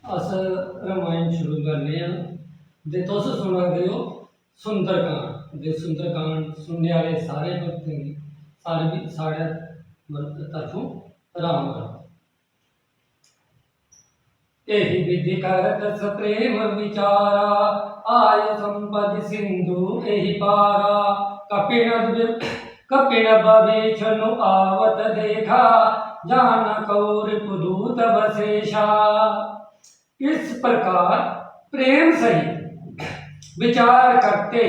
अस रामायण शुरू करने दे तुस सुना दे हो सुंदरकांड दे सुंदरकांड सुनने वाले सारे भक्तों की सारे भी साढ़े तरफों राम राम। यही विधि करत सप्रेम विचारा आय संपद सिंधु यही पारा। कपिन बभीषण आवत देखा जान कौर पुदूत वशेषा। इस प्रकार प्रेम सहित विचार करते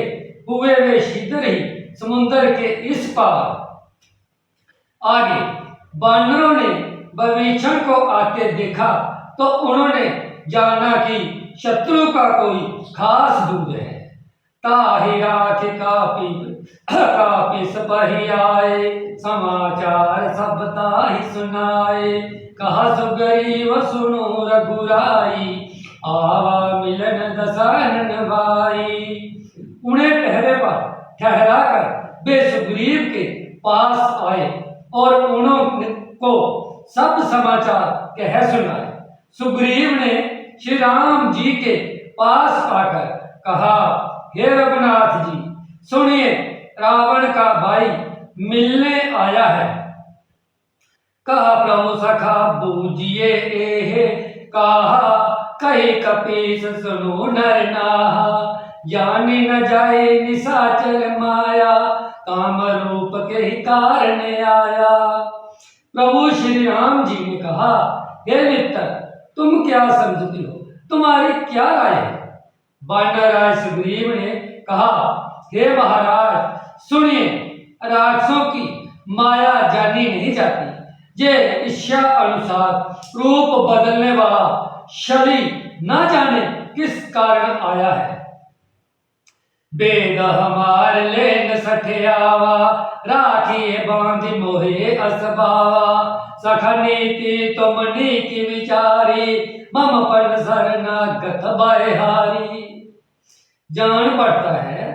हुए वे शीघ्र ही समुद्र के इस पार आगे बानरों ने बभीषण को आते देखा तो उन्होंने जाना कि शत्रु का कोई खास दूत है। ताहि राख कापी सिपाही आए समाचार सब ताहि सुनाए। कहा सुग्रीव सुनो रघुराई आवा मिलन दशरथ भाई। उन्हें पहरे पर ठहरा कर वे सुग्रीव के पास आए और उन्होंने को सब समाचार कह सुनाए। सुग्रीव ने श्री राम जी के पास आकर कहा, हे रघुनाथ जी सुनिए, रावण का भाई मिलने आया है। कहा प्रभु सखा बूझिए एहे कहा कही कपीस सुनो नर नाहा। जानी न जाए निशाचर माया काम रूप के ही कारण आया। प्रभु श्री राम जी ने कहा, हे मित्र तुम क्या समझती हो, तुम्हारी क्या राय है। वानरराज सुग्रीव ने कहा, हे महाराज सुनिए, राक्षसों की माया जानी नहीं जाती। जे इच्छा अनुसार रूप बदलने वाला शरीर न जाने किस कारण आया है। वेद हमार लेन सठियावा राखिए बांधि मोहे असबावा। सखा नीति तुम नीति विचारी मम पन शरणागत बलिहारी। जान पड़ता है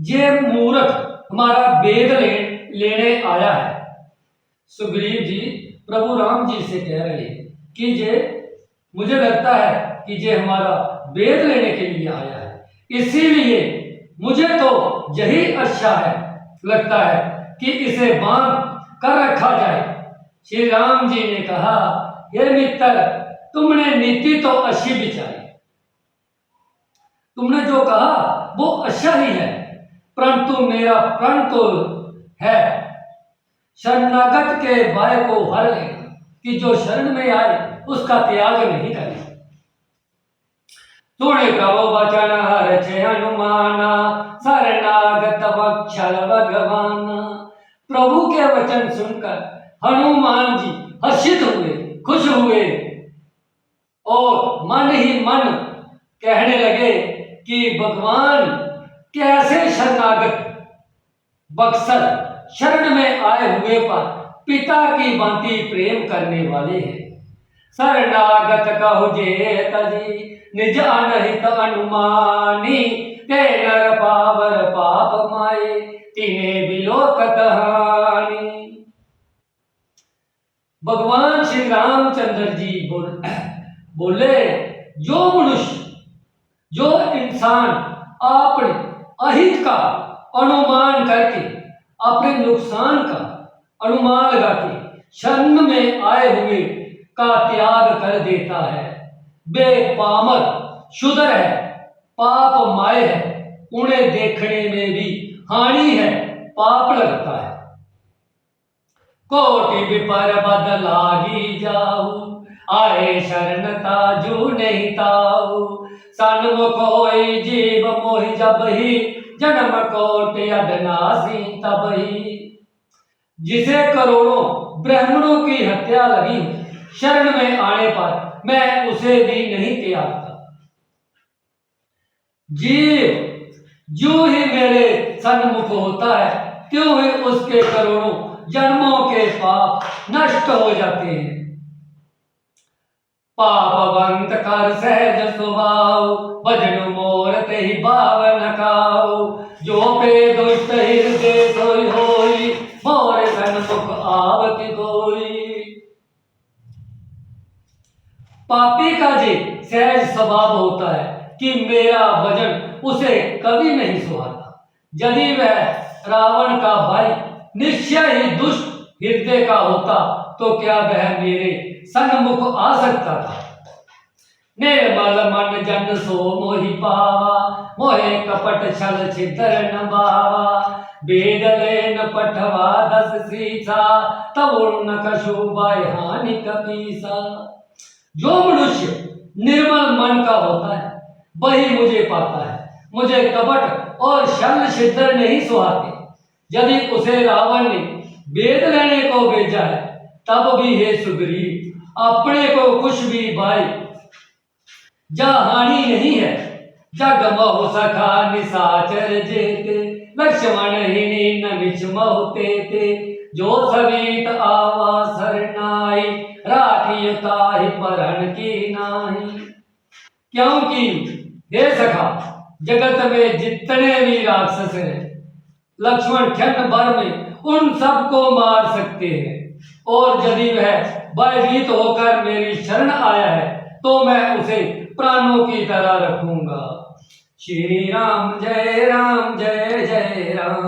जे मूर्ख हमारा वेद लेने आया है। सुग्रीव जी प्रभु राम जी से कह रहे कि जे मुझे लगता है कि जे हमारा वेद लेने के लिए आया है, इसीलिए मुझे तो यही अच्छा है लगता है कि इसे बांध कर रखा जाए। श्री राम जी ने कहा, हे मित्र तुमने नीति तो अच्छी विचारी, तुमने जो कहा वो अच्छा ही है, परंतु मेरा प्रण तो है शरणागत के भय को हर लेना, कि जो शरण में आए उसका त्याग नहीं करे। सुने प्रभु वचन हर्षे हनुमाना शरणागत वत्सल भगवान। प्रभु के वचन सुनकर हनुमान जी हर्षित हुए, खुश हुए और मन ही मन कहने लगे कि भगवान कैसे शरणागत बक्सर शरण में आए हुए पर पिता की भांति प्रेम करने वाले हैं। शरणागत कहु जे तजी निज अनहित अनुमानी। ते नर पावर पाप माए तिने बिलोकत हानि। भगवान श्री रामचंद्र जी बोले, जो मनुष्य जो इंसान अपने अहित का अनुमान करके अपने नुकसान का अनुमान लगा के शरण में आए हुए का त्याग कर देता है, वे पामर शुदर है, पाप माय है, उन्हें देखने में भी हानि है, पाप लगता है। कोटि विपर बद लागी जाऊ आए शरण ताजू नहीं ताऊ। सन्मुख होई जीव मोहि जब ही जन्म कोट अदनासी तब ही। जिसे करोड़ों ब्राह्मणों की हत्या लगी शरण में आने पर मैं उसे भी नहीं त्यागता। जीव जो ही मेरे सन्मुख होता है त्यों ही उसके करोड़ों जन्मों के पाप नष्ट हो जाते हैं। पापवंत कर सहज स्वभाव भजन मोर ते ही भावन काऊ। जो पे दुष्ट हृदय सोई होई मोर सन्मुख आवति कोई। पापी का जी सहज स्वभाव होता है कि मेरा वजन उसे कभी नहीं सुहाता। यदि वह रावण का भाई निश्चय ही दुष्ट हृदय का होता तो क्या वह मेरे सन्मुख आ सकता था। निर्मल मन जन सो मोहि पावा, मोहे कपट छल छिद्र न बावा। वेद लेन पठवा 10 सीसा, तब न कछु बाय हानि कपीसा। जो मनुष्य निर्मल मन का होता है वही मुझे पाता है। मुझे कपट और छल छिद्र नहीं सुहाते। यदि उसे रावण ने वेद लेने को भेजा है तब भी हे सुग्रीव अपने को कुछ भी भाई जा हानि नहीं है। जग बहु सखा निशाचर जेते, लक्ष्मण ही न मिछ महुते ते। जो सवीत आवा सरनाई, राखी ताहि परन की नाही। क्योंकि हे सखा जगत में जितने भी राक्षस हैं लक्ष्मण क्षण भर में उन सबको मार सकते हैं। और यदि वह भयभीत होकर मेरी शरण आया है तो मैं उसे प्राणों की तरह रखूंगा। श्री राम जय जय राम।